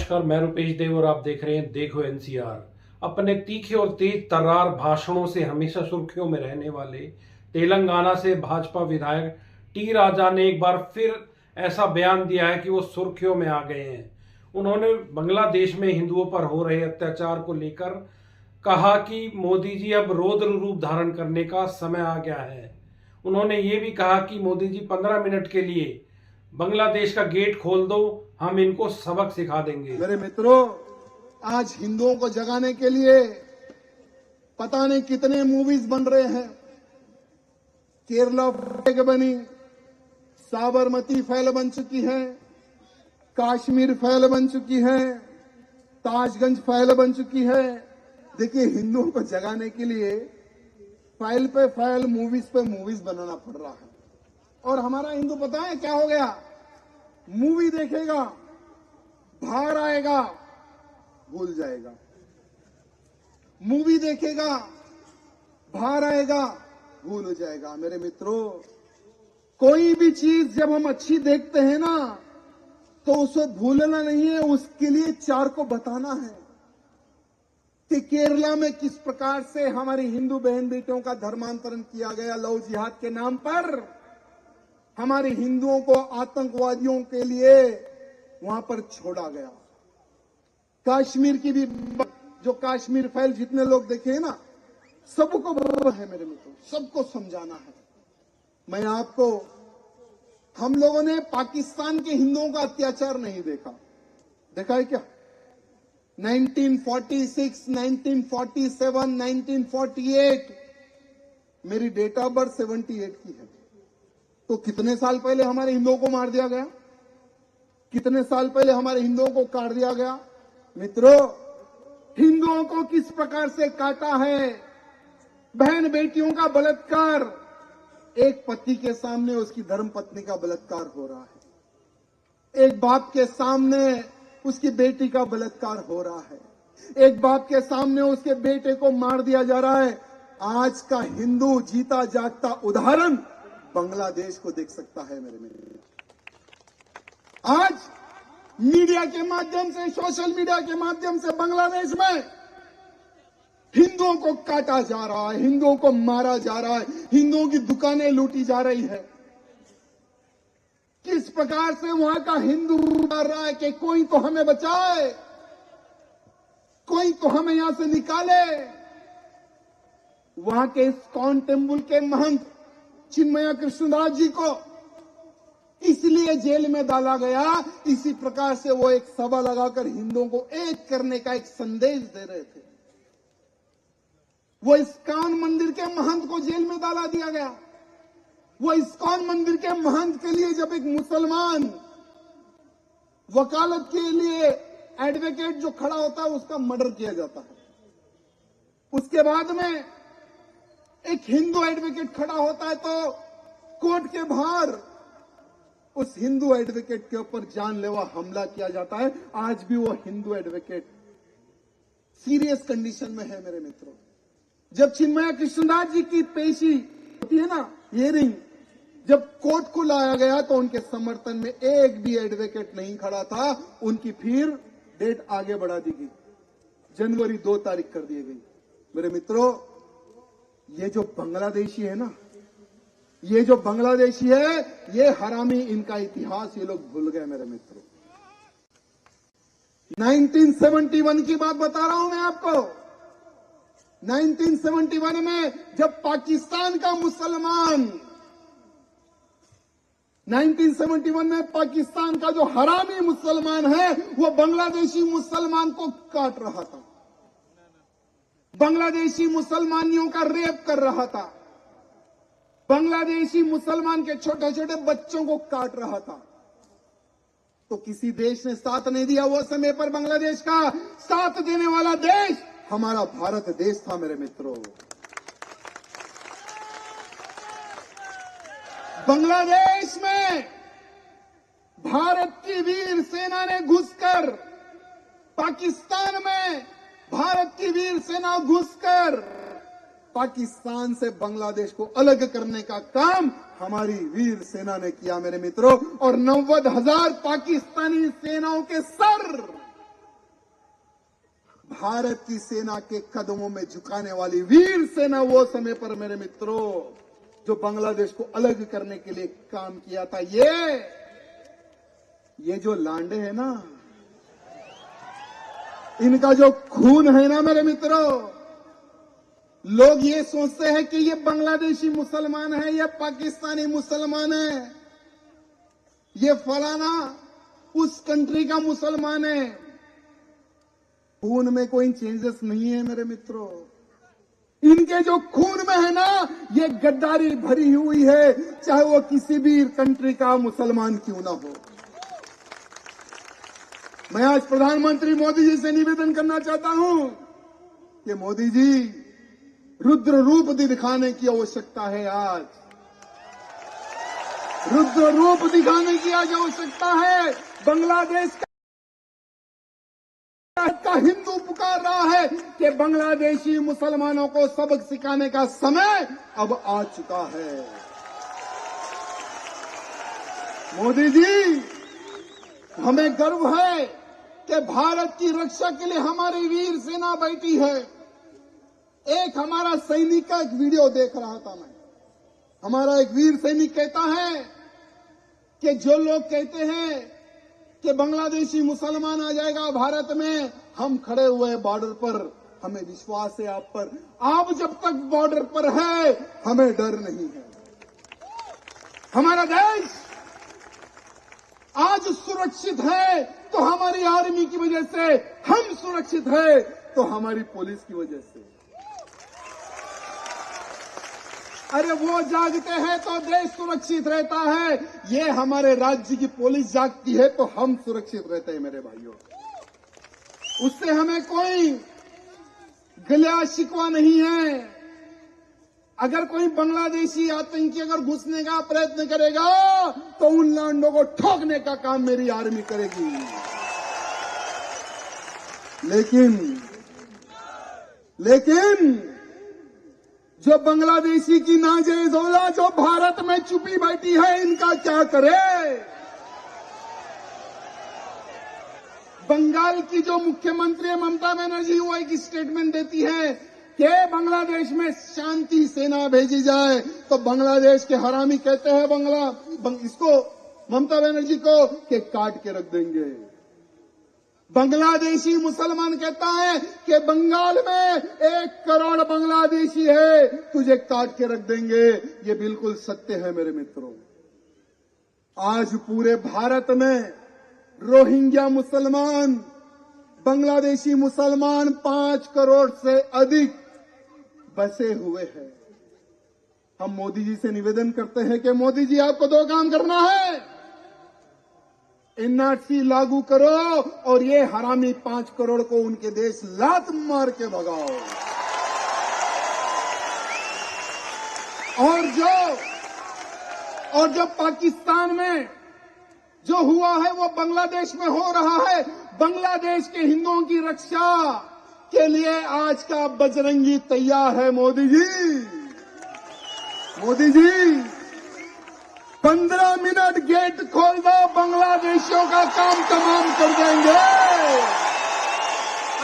नमस्कार, मैं रुपेश देव और आप देख रहे हैं देखो एनसीआर। अपने तीखे और तेज तर्रार भाषणों से हमेशा सुर्खियों में रहने वाले तेलंगाना से भाजपा विधायक टी राजा ने एक बार फिर ऐसा बयान दिया है कि वो सुर्खियों में आ गए हैं। उन्होंने बांग्लादेश में हिंदुओं पर हो रहे अत्याचार को लेकर कहा कि मोदी जी अब रौद्र रूप धारण करने का समय आ गया है। उन्होंने ये भी कहा कि मोदी जी 15 मिनट के लिए बांग्लादेश का गेट खोल दो, हम इनको सबक सिखा देंगे। मेरे मित्रों, आज हिंदुओं को जगाने के लिए पता नहीं कितने मूवीज बन रहे हैं। केरला फ्लैग बनी, साबरमती फैल बन चुकी है, कश्मीर फैल बन चुकी है, ताजगंज फैल बन चुकी है। देखिए, हिंदुओं को जगाने के लिए फाइल पे फाइल, मूवीज पे मूवीज बनाना पड़ रहा है। और हमारा हिंदू पता है क्या हो गया? मूवी देखेगा, बाहर आएगा, भूल जाएगा। मूवी देखेगा, बाहर आएगा, भूल हो जाएगा। मेरे मित्रों, कोई भी चीज जब हम अच्छी देखते हैं ना, तो उसे भूलना नहीं है, उसके लिए चार को बताना है कि केरला में किस प्रकार से हमारी हिंदू बहन बेटियों का धर्मांतरण किया गया लव जिहाद के नाम पर। हमारे हिंदुओं को आतंकवादियों के लिए वहां पर छोड़ा गया। कश्मीर की भी, जो कश्मीर फाइल जितने लोग देखे हैं ना, सबको बराबर है मेरे मित्रों, सबको समझाना है। मैं आपको, हम लोगों ने पाकिस्तान के हिंदुओं का अत्याचार नहीं देखा, देखा है क्या? 1946, 1947, 1948, मेरी डेट ऑफ बर्थ 78 की है। तो कितने साल पहले हमारे हिंदुओं को मार दिया गया, कितने साल पहले हमारे हिंदुओं को काट दिया गया। मित्रों, हिंदुओं को किस प्रकार से काटा है, बहन बेटियों का बलात्कार, एक पति के सामने उसकी धर्म पत्नी का बलात्कार हो रहा है, एक बाप के सामने उसकी बेटी का बलात्कार हो रहा है, एक बाप के सामने उसके बेटे को मार दिया जा रहा है। आज का हिंदू जीता जागता उदाहरण बांग्लादेश को देख सकता है मेरे मित्र। आज मीडिया के माध्यम से, सोशल मीडिया के माध्यम से बांग्लादेश में हिंदुओं को काटा जा रहा है, हिंदुओं को मारा जा रहा है, हिंदुओं की दुकानें लूटी जा रही है। किस प्रकार से वहां का हिंदू डर रहा है कि कोई तो हमें बचाए, कोई तो हमें यहां से निकाले। वहां के इस्कॉन टेम्पल के महंत चिन्मया कृष्णदास जी को इसलिए जेल में डाला गया, इसी प्रकार से वो एक सभा लगाकर हिंदुओं को एक करने का एक संदेश दे रहे थे। वो इस्कॉन मंदिर के महंत को जेल में डाला दिया गया। वो इस्कॉन मंदिर के महंत के लिए जब एक मुसलमान वकालत के लिए एडवोकेट जो खड़ा होता है, उसका मर्डर किया जाता है। उसके बाद में एक हिंदू एडवोकेट खड़ा होता है, तो कोर्ट के बाहर उस हिंदू एडवोकेट के ऊपर जानलेवा हमला किया जाता है। आज भी वो हिंदू एडवोकेट सीरियस कंडीशन में है मेरे मित्रों। जब चिन्मया कृष्णदास जी की पेशी होती है ना, हियरिंग, जब कोर्ट को लाया गया तो उनके समर्थन में एक भी एडवोकेट नहीं खड़ा था। उनकी फिर डेट आगे बढ़ा दी गई, जनवरी 2 तारीख कर दी गई। मेरे मित्रों, ये जो बांग्लादेशी है ना, ये जो बांग्लादेशी है, ये हरामी, इनका इतिहास ये लोग भूल गए मेरे मित्रों। 1971 की बात बता रहा हूं मैं आपको। 1971 में जब पाकिस्तान का मुसलमान, 1971 में पाकिस्तान का जो हरामी मुसलमान है, वो बांग्लादेशी मुसलमान को काट रहा था, बांग्लादेशी मुसलमानियों का रेप कर रहा था, बांग्लादेशी मुसलमान के छोटे छोटे बच्चों को काट रहा था। तो किसी देश ने साथ नहीं दिया। वो समय पर बांग्लादेश का साथ देने वाला देश हमारा भारत देश था मेरे मित्रों। बांग्लादेश में भारत की वीर सेना ने घुसकर, पाकिस्तान में भारत की वीर सेना घुसकर पाकिस्तान से बांग्लादेश को अलग करने का काम हमारी वीर सेना ने किया मेरे मित्रों। और 90,000 पाकिस्तानी सेनाओं के सर भारत की सेना के कदमों में झुकाने वाली वीर सेना वो समय पर मेरे मित्रों जो बांग्लादेश को अलग करने के लिए काम किया था। ये जो लांडे हैं ना, इनका जो खून है ना मेरे मित्रों, लोग ये सोचते हैं कि ये बांग्लादेशी मुसलमान है, ये पाकिस्तानी मुसलमान है, ये फलाना उस कंट्री का मुसलमान है। खून में कोई चेंजेस नहीं है मेरे मित्रों। इनके जो खून में है ना, ये गद्दारी भरी हुई है, चाहे वो किसी भी कंट्री का मुसलमान क्यों ना हो। मैं आज प्रधानमंत्री मोदी जी से निवेदन करना चाहता हूं कि मोदी जी, रुद्र रूप दिखाने की आवश्यकता है। आज रुद्र रूप दिखाने की आज आवश्यकता है। बांग्लादेश का हिंदू पुकार रहा है कि बांग्लादेशी मुसलमानों को सबक सिखाने का समय अब आ चुका है। मोदी जी, हमें गर्व है कि भारत की रक्षा के लिए हमारी वीर सेना बैठी है। एक हमारा सैनिक का एक वीडियो देख रहा था मैं। हमारा एक वीर सैनिक कहता है कि जो लोग कहते हैं कि बांग्लादेशी मुसलमान आ जाएगा भारत में, हम खड़े हुए हैं बॉर्डर पर, हमें विश्वास है आप पर। आप जब तक बॉर्डर पर है, हमें डर नहीं है। हमारा देश आज सुरक्षित है तो हमारी आर्मी की वजह से, हम सुरक्षित है तो हमारी पुलिस की वजह से। अरे वो जागते हैं तो देश सुरक्षित रहता है। ये हमारे राज्य की पुलिस जागती है तो हम सुरक्षित रहते हैं मेरे भाइयों। उससे हमें कोई गिला शिकवा नहीं है। अगर कोई बांग्लादेशी आतंकी अगर घुसने का प्रयत्न करेगा तो उन लांडों को ठोकने का काम मेरी आर्मी करेगी। लेकिन जो बांग्लादेशी की नाजायज औलाद जो भारत में छुपी बैठी है, इनका क्या करे। बंगाल की जो मुख्यमंत्री ममता बनर्जी वो एक स्टेटमेंट देती है कि बांग्लादेश में शांति सेना भेजी जाए, तो बांग्लादेश के हरामी कहते हैं इसको ममता बनर्जी को कि काट के रख देंगे। बांग्लादेशी मुसलमान कहता है कि बंगाल में 1 करोड़ बांग्लादेशी है, तुझे काट के रख देंगे। ये बिल्कुल सत्य है मेरे मित्रों। आज पूरे भारत में रोहिंग्या मुसलमान, बांग्लादेशी मुसलमान 5 करोड़ से अधिक बसे हुए हैं। हम मोदी जी से निवेदन करते हैं कि मोदी जी, आपको 2 काम करना है। एनआरसी लागू करो और ये हरामी 5 करोड़ को उनके देश लात मार के भगाओ। और जो पाकिस्तान में जो हुआ है वो बांग्लादेश में हो रहा है। बांग्लादेश के हिंदुओं की रक्षा के लिए आज का बजरंगी तैयार है। मोदी जी 15 मिनट गेट खोल दो, बांग्लादेशियों का काम तमाम कर देंगे।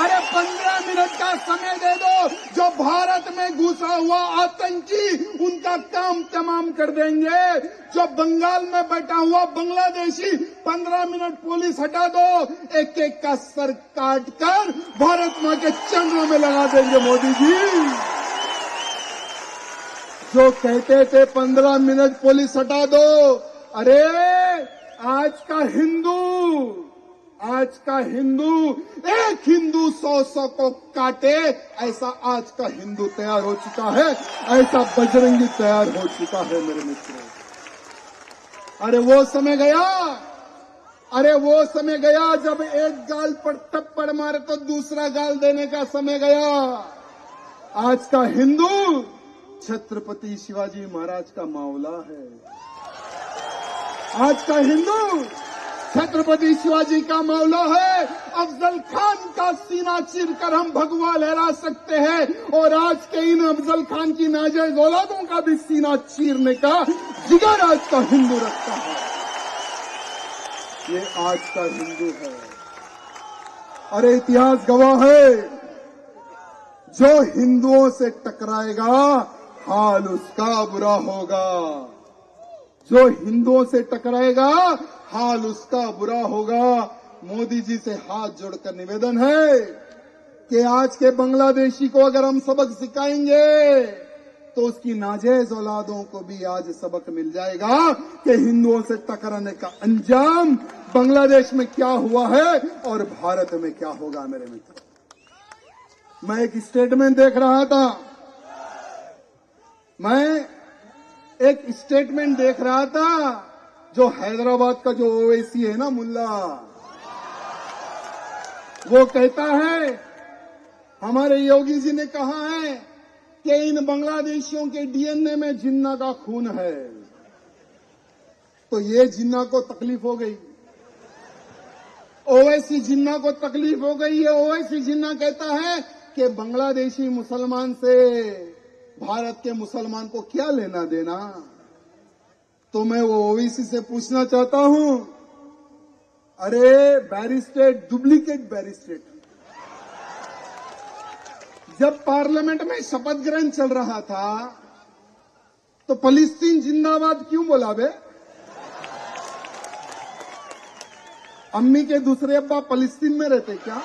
अरे 15 मिनट का समय दे दो, जो भारत में घुसा हुआ आतंकी उनका काम तमाम कर देंगे। जो बंगाल में बैठा हुआ बांग्लादेशी 15 मिनट पुलिस हटा दो, एक एक का सर काट कर भारत मां के चरणों में लगा देंगे। मोदी जी जो कहते थे 15 मिनट पुलिस हटा दो, अरे आज का हिंदू एक हिंदू 100 को काटे, ऐसा आज का हिंदू तैयार हो चुका है, ऐसा बजरंगी तैयार हो चुका है मेरे मित्रों। अरे वो समय गया जब एक गाल पर थप्पड़ मारे तो दूसरा गाल देने का समय गया। आज का हिंदू छत्रपति शिवाजी महाराज का मावला है। आज का हिंदू छत्रपति शिवाजी का मौला है। अफजल खान का सीना चीरकर हम भगवा लहरा सकते हैं और आज के इन अफजल खान की नाजायज औलादों का भी सीना चीरने का जिगर आज का हिंदू रखता है। ये आज का हिंदू है। अरे इतिहास गवाह है, जो हिंदुओं से टकराएगा हाल उसका बुरा होगा। जो हिंदुओं से टकराएगा हाल उसका बुरा होगा। मोदी जी से हाथ जोड़कर निवेदन है कि आज के बांग्लादेशी को अगर हम सबक सिखाएंगे तो उसकी नाजायज औलादों को भी आज सबक मिल जाएगा कि हिंदुओं से टकराने का अंजाम बांग्लादेश में क्या हुआ है और भारत में क्या होगा। मेरे मित्र, मैं एक स्टेटमेंट देख रहा था, जो हैदराबाद का जो ओवैसी है ना मुल्ला, वो कहता है हमारे योगी जी ने कहा है कि इन बांग्लादेशियों के डीएनए में जिन्ना का खून है। तो ये जिन्ना को तकलीफ हो गई, ओवैसी जिन्ना को तकलीफ हो गई है। ओवैसी जिन्ना कहता है कि बांग्लादेशी मुसलमान से भारत के मुसलमान को क्या लेना देना। तो मैं वो ओवैसी से पूछना चाहता हूं, अरे बैरिस्टेट, डुप्लीकेट बैरिस्टेट, जब पार्लियामेंट में शपथ ग्रहण चल रहा था तो फलस्तीन जिंदाबाद क्यों बोला बे? अम्मी के दूसरे अब्बा फलस्तीन में रहते क्या?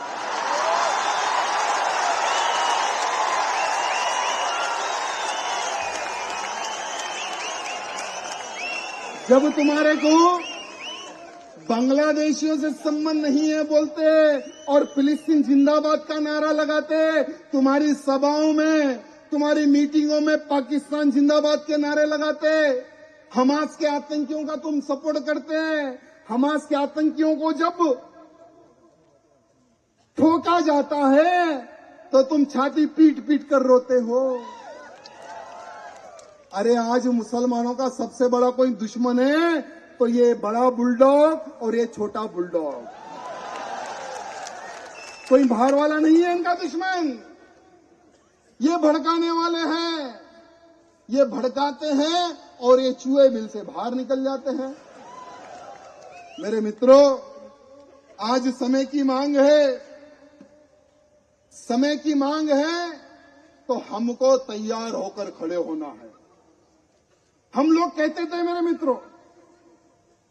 जब तुम्हारे को बांग्लादेशियों से संबंध नहीं है बोलते और फिलिस्तीन जिंदाबाद का नारा लगाते, तुम्हारी सभाओं में, तुम्हारी मीटिंगों में पाकिस्तान जिंदाबाद के नारे लगाते, हमास के आतंकियों का तुम सपोर्ट करते हैं। हमास के आतंकियों को जब ठोका जाता है तो तुम छाती पीट पीट कर रोते हो। अरे आज मुसलमानों का सबसे बड़ा कोई दुश्मन है तो ये बड़ा बुलडॉग और ये छोटा बुलडॉग, कोई बाहर वाला नहीं है इनका दुश्मन। ये भड़काने वाले हैं, ये भड़काते हैं और ये चूहे बिल से बाहर निकल जाते हैं। मेरे मित्रों, आज समय की मांग है, समय की मांग है तो हमको तैयार होकर खड़े होना है। हम लोग कहते थे मेरे मित्रों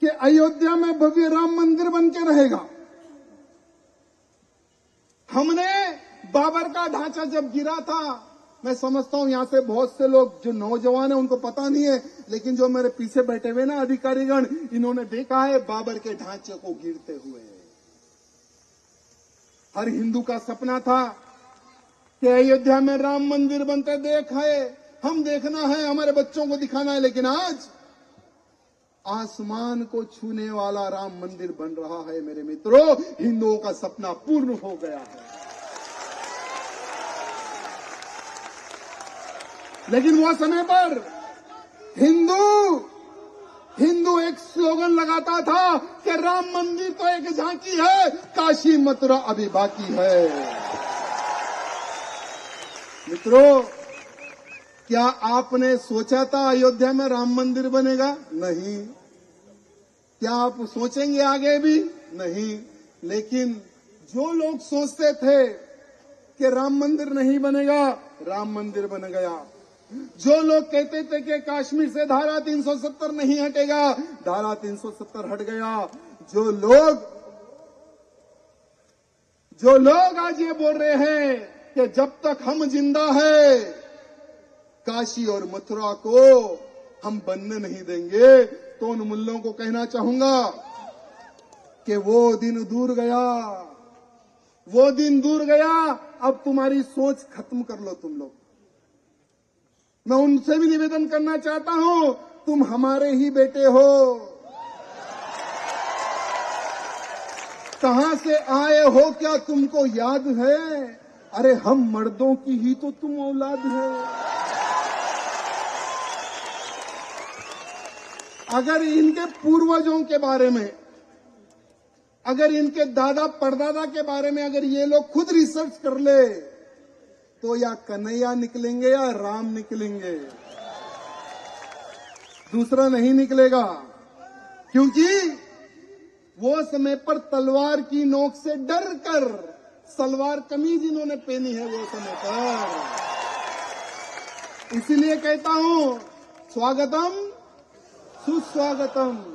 कि अयोध्या में भव्य राम मंदिर बन के रहेगा। हमने बाबर का ढांचा जब गिरा था, मैं समझता हूं यहां से बहुत से लोग जो नौजवान हैं उनको पता नहीं है, लेकिन जो मेरे पीछे बैठे हुए ना अधिकारीगण, इन्होंने देखा है बाबर के ढांचे को गिरते हुए। हर हिंदू का सपना था कि अयोध्या में राम मंदिर बनते देखा है, हम देखना है, हमारे बच्चों को दिखाना है। लेकिन आज आसमान को छूने वाला राम मंदिर बन रहा है। मेरे मित्रों, हिंदुओं का सपना पूर्ण हो गया है। लेकिन वो समय पर हिंदू एक स्लोगन लगाता था कि राम मंदिर तो एक झांकी है, काशी मथुरा अभी बाकी है। मित्रों, क्या आपने सोचा था अयोध्या में राम मंदिर बनेगा? नहीं। क्या आप सोचेंगे आगे भी? नहीं। लेकिन जो लोग सोचते थे कि राम मंदिर नहीं बनेगा, राम मंदिर बन गया। जो लोग कहते थे कि कश्मीर से धारा 370 नहीं हटेगा, धारा 370 हट गया। जो लोग आज ये बोल रहे हैं कि जब तक हम जिंदा है काशी और मथुरा को हम बनने नहीं देंगे, तो उन मुल्लों को कहना चाहूंगा कि वो दिन दूर गया, वो दिन दूर गया। अब तुम्हारी सोच खत्म कर लो तुम लोग। मैं उनसे भी निवेदन करना चाहता हूं, तुम हमारे ही बेटे हो। कहां से आए हो क्या तुमको याद है? अरे हम मर्दों की ही तो तुम औलाद है। अगर इनके पूर्वजों के बारे में, अगर इनके दादा परदादा के बारे में अगर ये लोग खुद रिसर्च कर ले तो या कन्हैया निकलेंगे या राम निकलेंगे, दूसरा नहीं निकलेगा। क्योंकि वो समय पर तलवार की नोक से डर कर सलवार कमीज इन्होंने पहनी है वो समय पर। इसीलिए कहता हूं, स्वागतम सुस्वागतम।